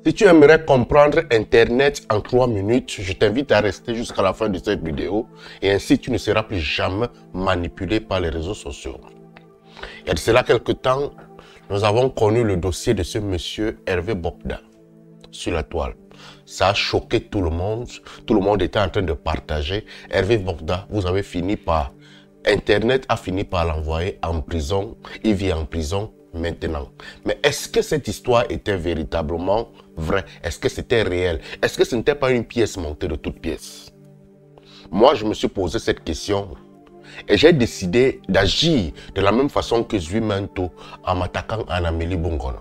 Si tu aimerais comprendre Internet en 3 minutes, je t'invite à rester jusqu'à la fin de cette vidéo et ainsi tu ne seras plus jamais manipulé par les réseaux sociaux. Il y a de cela quelques temps, nous avons connu le dossier de ce monsieur Hervé Bobda sur la toile. Ça a choqué tout le monde était en train de partager. Hervé Bobda, vous avez fini par... Internet a fini par l'envoyer en prison, il vit en prison maintenant. Mais est-ce que cette histoire était véritablement vraie? Est-ce que c'était réel? Est-ce que ce n'était pas une pièce montée de toutes pièces? Moi, je me suis posé cette question et j'ai décidé d'agir de la même façon que Zui Mento en m'attaquant à Amélie Bongono.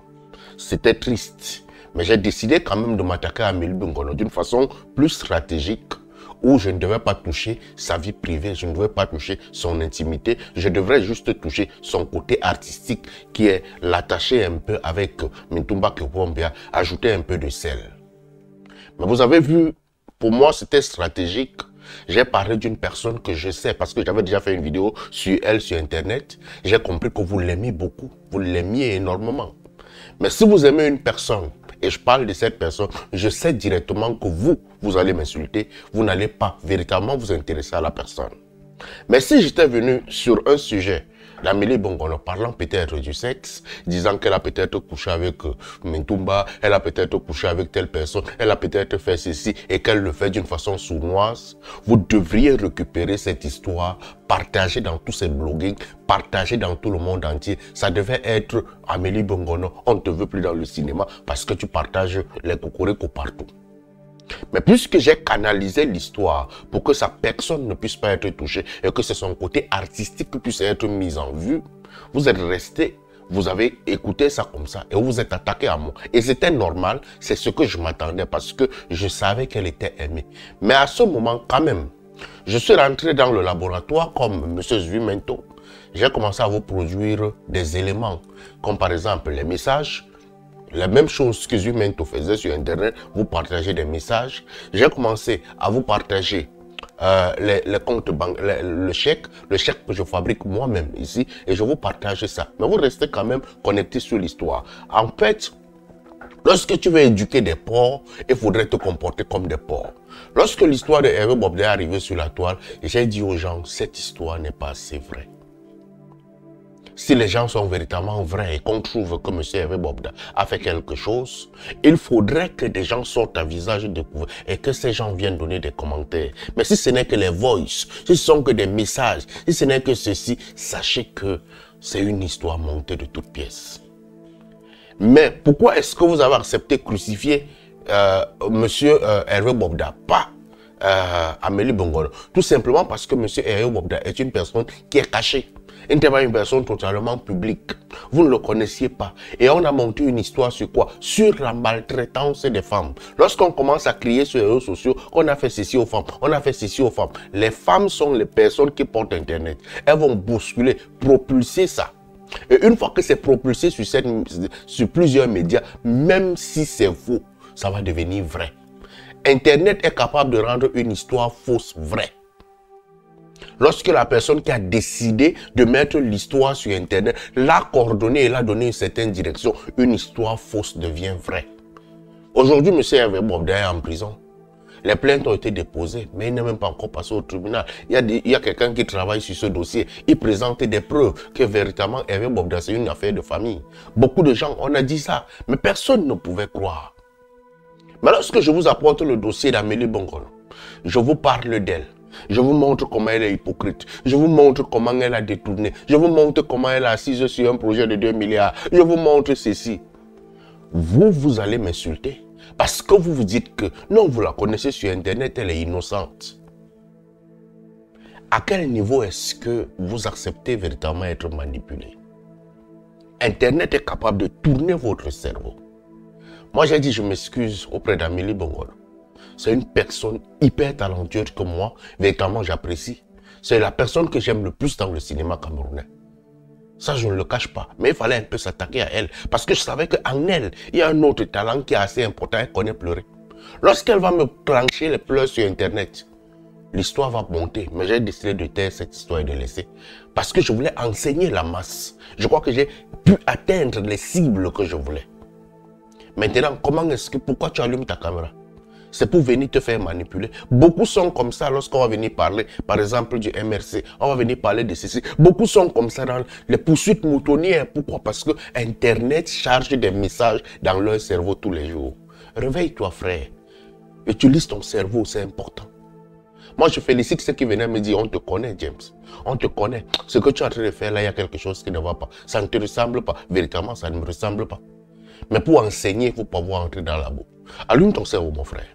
C'était triste, mais j'ai décidé quand même de m'attaquer à Amélie Bongono d'une façon plus stratégique, où je ne devais pas toucher sa vie privée, je ne devais pas toucher son intimité, je devrais juste toucher son côté artistique qui est l'attacher un peu avec Mintumba Kewombia, ajouter un peu de sel. Mais vous avez vu, pour moi c'était stratégique. J'ai parlé d'une personne que je sais parce que j'avais déjà fait une vidéo sur elle sur internet. J'ai compris que vous l'aimez beaucoup, vous l'aimiez énormément. Mais si vous aimez une personne, et je parle de cette personne, je sais directement que vous allez m'insulter, vous n'allez pas véritablement vous intéresser à la personne. Mais si j'étais venu sur un sujet d'Amélie Bongono, parlant peut-être du sexe, disant qu'elle a peut-être couché avec Mintumba, elle a peut-être couché avec telle personne, elle a peut-être fait ceci et qu'elle le fait d'une façon sournoise, vous devriez récupérer cette histoire, partager dans tous ces bloggings, partager dans tout le monde entier. Ça devait être Amélie Bongono, on ne te veut plus dans le cinéma parce que tu partages les cocoricots partout. Mais puisque j'ai canalisé l'histoire pour que sa personne ne puisse pas être touchée et que c'est son côté artistique qui puisse être mis en vue, vous êtes resté, vous avez écouté ça comme ça et vous vous êtes attaqué à moi. Et c'était normal, c'est ce que je m'attendais parce que je savais qu'elle était aimée. Mais à ce moment, quand même, je suis rentré dans le laboratoire comme M. Zui Mento. J'ai commencé à vous produire des éléments, comme par exemple les messages. La même chose que Zui Mento faisait sur Internet, vous partagez des messages. J'ai commencé à vous partager les comptes banques, le chèque que je fabrique moi-même ici et je vous partage ça. Mais vous restez quand même connecté sur l'histoire. En fait, lorsque tu veux éduquer des porcs, il faudrait te comporter comme des porcs. Lorsque l'histoire de Hervé Bobda est arrivée sur la toile, j'ai dit aux gens, cette histoire n'est pas assez vraie. Si les gens sont véritablement vrais et qu'on trouve que M. Hervé Bobda a fait quelque chose, il faudrait que des gens sortent à visage découvert et que ces gens viennent donner des commentaires. Mais si ce n'est que les voices, si ce sont que des messages, si ce n'est que ceci, sachez que c'est une histoire montée de toutes pièces. Mais pourquoi est-ce que vous avez accepté crucifier M. Hervé Bobda, pas Amélie Bongono? Tout simplement parce que M. Hervé Bobda est une personne qui est cachée. Il n'était pas une personne totalement publique. Vous ne le connaissiez pas. Et on a monté une histoire sur quoi? Sur la maltraitance des femmes. Lorsqu'on commence à crier sur les réseaux sociaux, on a fait ceci aux femmes, on a fait ceci aux femmes. Les femmes sont les personnes qui portent Internet. Elles vont bousculer, propulser ça. Et une fois que c'est propulsé sur plusieurs médias, même si c'est faux, ça va devenir vrai. Internet est capable de rendre une histoire fausse vraie. Lorsque la personne qui a décidé de mettre l'histoire sur Internet l'a coordonnée et l'a donné une certaine direction, une histoire fausse devient vraie. Aujourd'hui, M. Hervé Bobda est en prison. Les plaintes ont été déposées, mais il n'est même pas encore passé au tribunal. Il y a quelqu'un qui travaille sur ce dossier. Il présente des preuves que véritablement Hervé Bobda, c'est une affaire de famille. Beaucoup de gens, on a dit ça, mais personne ne pouvait croire. Mais lorsque je vous apporte le dossier d'Amélie Bongono, je vous parle d'elle. Je vous montre comment elle est hypocrite. Je vous montre comment elle a détourné. Je vous montre comment elle a assise sur un projet de 2 milliards. Je vous montre ceci. Vous allez m'insulter. Parce que vous vous dites que non, vous la connaissez sur Internet, elle est innocente. À quel niveau est-ce que vous acceptez véritablement être manipulé? Internet est capable de tourner votre cerveau. Moi, j'ai dit, je m'excuse auprès d'Amélie Bongono. C'est une personne hyper talentueuse que moi, véritablement j'apprécie. C'est la personne que j'aime le plus dans le cinéma camerounais. Ça, je ne le cache pas. Mais il fallait un peu s'attaquer à elle. Parce que je savais qu'en elle, il y a un autre talent qui est assez important. Elle connaît pleurer. Lorsqu'elle va me clencher les pleurs sur Internet, l'histoire va monter. Mais j'ai décidé de taire cette histoire et de laisser. Parce que je voulais enseigner la masse. Je crois que j'ai pu atteindre les cibles que je voulais. Maintenant, pourquoi tu allumes ta caméra? C'est pour venir te faire manipuler. Beaucoup sont comme ça lorsqu'on va venir parler, par exemple, du MRC. On va venir parler de ceci. Beaucoup sont comme ça dans les poursuites moutonnières. Pourquoi? Parce que Internet charge des messages dans leur cerveau tous les jours. Réveille-toi, frère. Utilise ton cerveau, c'est important. Moi, je félicite ceux qui venaient me dire, on te connaît, James. On te connaît. Ce que tu es en train de faire là, il y a quelque chose qui ne va pas. Ça ne te ressemble pas. Véritablement, ça ne me ressemble pas. Mais pour enseigner, il faut pas pouvoir entrer dans la boue. Allume ton cerveau, mon frère.